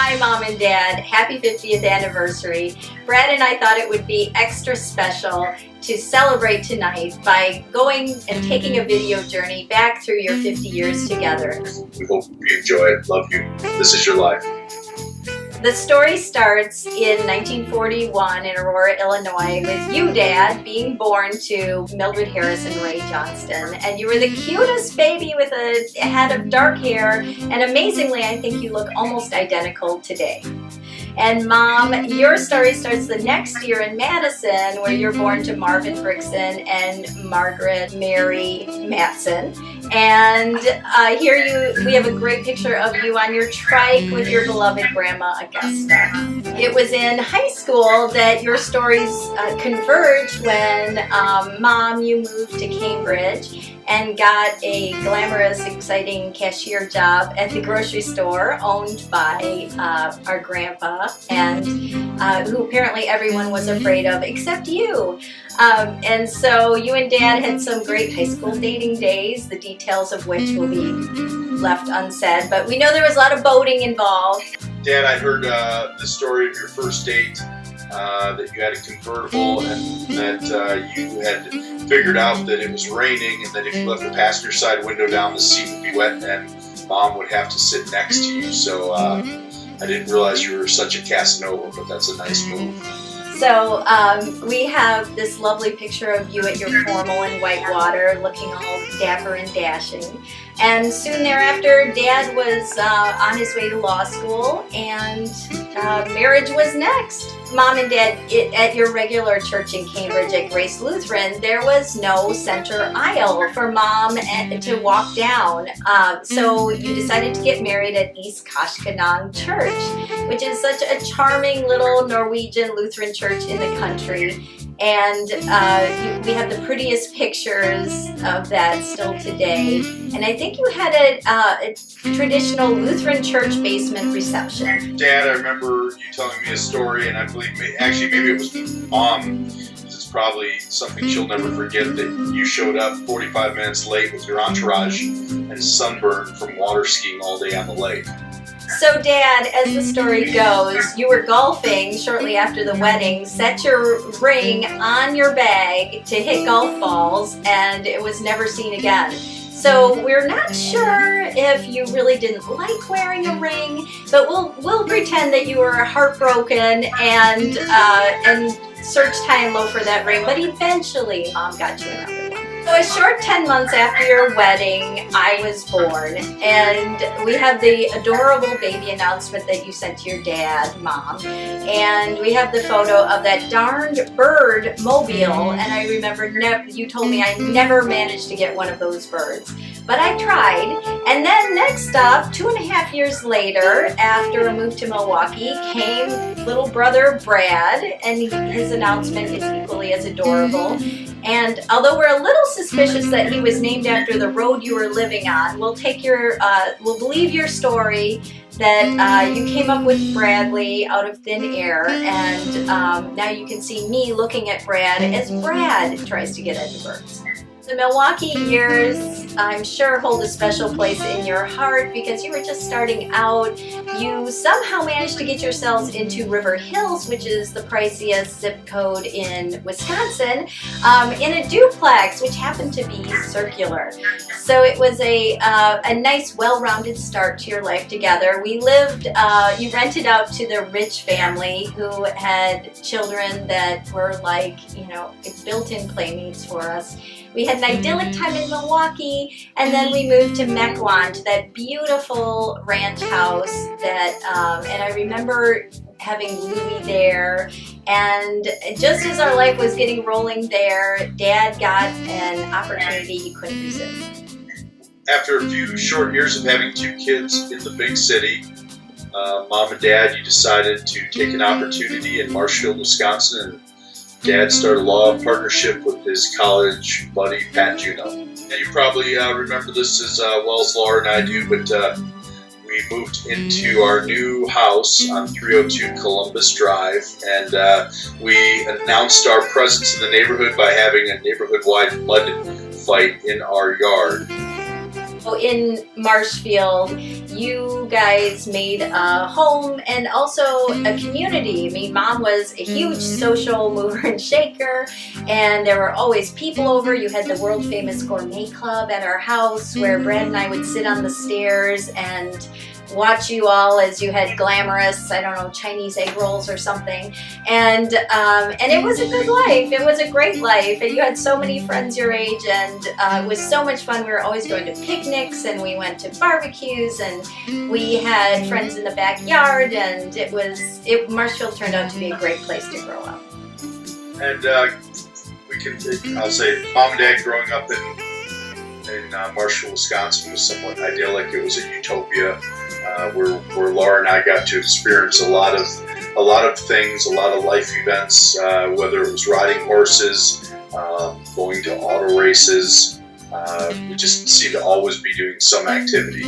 Hi Mom and Dad, happy 50th anniversary. Brad and I thought it would be extra special to celebrate tonight by going and taking a video journey back through your 50 years together. We hope you enjoy it. Love you. This is your life. The story starts in 1941 in Aurora, Illinois, with you, Dad, being born to Mildred Harris and Ray Johnston. And you were the cutest baby with a head of dark hair, and amazingly, I think you look almost identical today. And Mom, your story starts the next year in Madison, where you're born to Marvin Brixton and Margaret Mary Matson. And here we have a great picture of you on your trike with your beloved Grandma Augusta. It was in high school that your stories converged when, Mom, you moved to Cambridge and got a glamorous, exciting cashier job at the grocery store owned by our grandpa, and who apparently everyone was afraid of except you. And so you and Dad had some great high school dating days, the details of which will be left unsaid, but we know there was a lot of boating involved. Dad, I heard the story of your first date, that you had a convertible and that you had figured out that it was raining and that if you left the passenger side window down, the seat would be wet and Mom would have to sit next to you. So I didn't realize you were such a Casanova, but that's a nice move. So we have this lovely picture of you at your formal in Whitewater, looking all dapper and dashing. And soon thereafter, Dad was on his way to law school, and marriage was next. Mom and Dad, at your regular church in Cambridge at Grace Lutheran, there was no center aisle for Mom to walk down. So you decided to get married at East Koshkonong Church, which is such a charming little Norwegian Lutheran church in the country. And we have the prettiest pictures of that still today. And I think you had a traditional Lutheran church basement reception. Dad, I remember you telling me a story, and I believe maybe it was Mom. It's probably something she'll never forget, that you showed up 45 minutes late with your entourage and sunburned from water skiing all day on the lake. So Dad, as the story goes, you were golfing shortly after the wedding, set your ring on your bag to hit golf balls, and it was never seen again. So we're not sure if you really didn't like wearing a ring, but we'll pretend that you were heartbroken and searched high and low for that ring, but eventually Mom got you another one. So a short 10 months after your wedding, I was born, and we have the adorable baby announcement that you sent to your dad, Mom, and we have the photo of that darned bird mobile, and I remember you told me I never managed to get one of those birds. But I tried, and then next up, 2.5 years later, after a move to Milwaukee, came little brother Brad, and his announcement is equally as adorable. And although we're a little suspicious that he was named after the road you were living on, we'll believe your story that you came up with Bradley out of thin air, and now you can see me looking at Brad as Brad tries to get into birds. The Milwaukee years, I'm sure, hold a special place in your heart because you were just starting out. You somehow managed to get yourselves into River Hills, which is the priciest zip code in Wisconsin, in a duplex, which happened to be circular. So it was a nice, well-rounded start to your life together. We lived, you rented out to the rich family who had children that were like, built-in playmates for us. We had an idyllic time in Milwaukee, and then we moved to Mequon, to that beautiful ranch house and I remember having Louie there, and just as our life was getting rolling there, Dad got an opportunity he couldn't resist. After a few short years of having 2 kids in the big city, Mom and Dad, you decided to take an opportunity in Marshfield, Wisconsin, and Dad started a law partnership with his college buddy, Pat Juno. And you probably remember this as well as Laura and I do, but we moved into our new house on 302 Columbus Drive, and we announced our presence in the neighborhood by having a neighborhood-wide mud fight in our yard. In Marshfield, you guys made a home and also a community. I mean, Mom was a huge social mover and shaker, and there were always people over. You had the world famous gourmet club at our house where Brad and I would sit on the stairs and watch you all as you had glamorous, I don't know, Chinese egg rolls or something. And it was a good life. It was a great life. And you had so many friends your age, and it was so much fun. We were always going to picnics, and we went to barbecues, and we had friends in the backyard, and Marshfield turned out to be a great place to grow up. And I'll say, Mom and Dad growing up in Marshfield, Wisconsin was somewhat idyllic. It was a utopia where Laura and I got to experience a lot of things, a lot of life events, whether it was riding horses, going to auto races. We just seemed to always be doing some activity.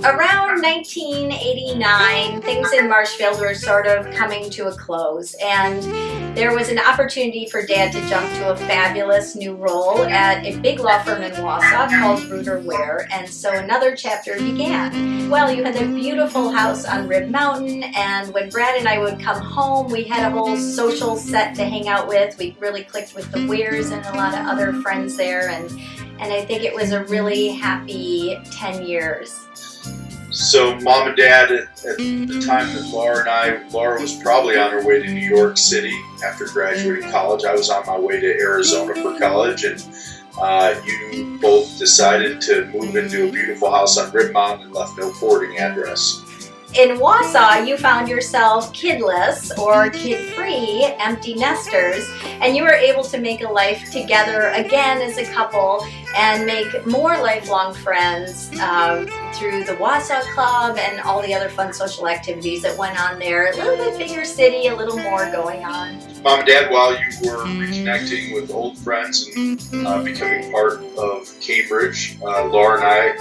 Around 1989, things in Marshfield were sort of coming to a close, and there was an opportunity for Dad to jump to a fabulous new role at a big law firm in Wausau called Reuter Ware, and so another chapter began. Well, you had a beautiful house on Rib Mountain, and when Brad and I would come home, we had a whole social set to hang out with. We really clicked with the Wares and a lot of other friends there, and I think it was a really happy 10 years. So Mom and Dad, at the time that Laura was probably on her way to New York City after graduating college. I was on my way to Arizona for college, and you both decided to move into a beautiful house on Rib Mountain and left no forwarding address. In Wausau, you found yourself kidless or kid-free, empty nesters, and you were able to make a life together again as a couple and make more lifelong friends through the Wausau Club and all the other fun social activities that went on there. A little bit bigger city, a little more going on. Mom and Dad, while you were reconnecting with old friends and becoming part of Cambridge, Laura and I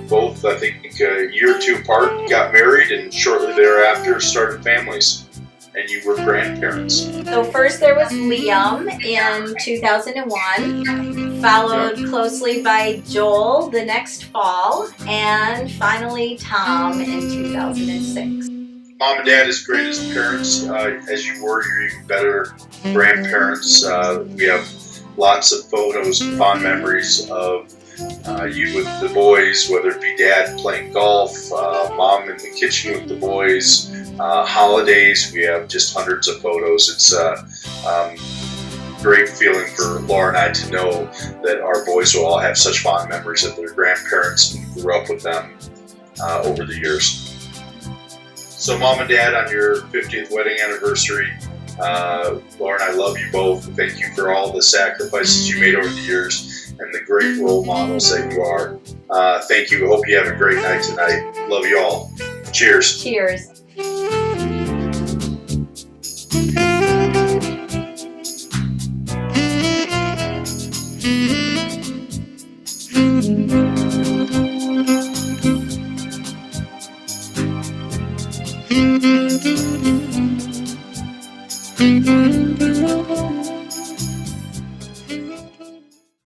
both, I think, a year or two apart, got married, and shortly thereafter started families. And you were grandparents. So first there was Liam in 2001, followed closely by Joel the next fall, and finally Tom in 2006. Mom and Dad, as great as parents as you were, you're even better grandparents. We have lots of photos and fond memories of you with the boys, whether it be Dad playing golf, Mom in the kitchen with the boys, holidays. We have just hundreds of photos. It's a great feeling for Laura and I to know that our boys will all have such fond memories of their grandparents and grew up with them over the years. So Mom and Dad, on your 50th wedding anniversary, Laura and I love you both. Thank you for all the sacrifices you made over the years and the great role models that you are. Thank you. Hope you have a great night tonight. Love you all. Cheers. Cheers.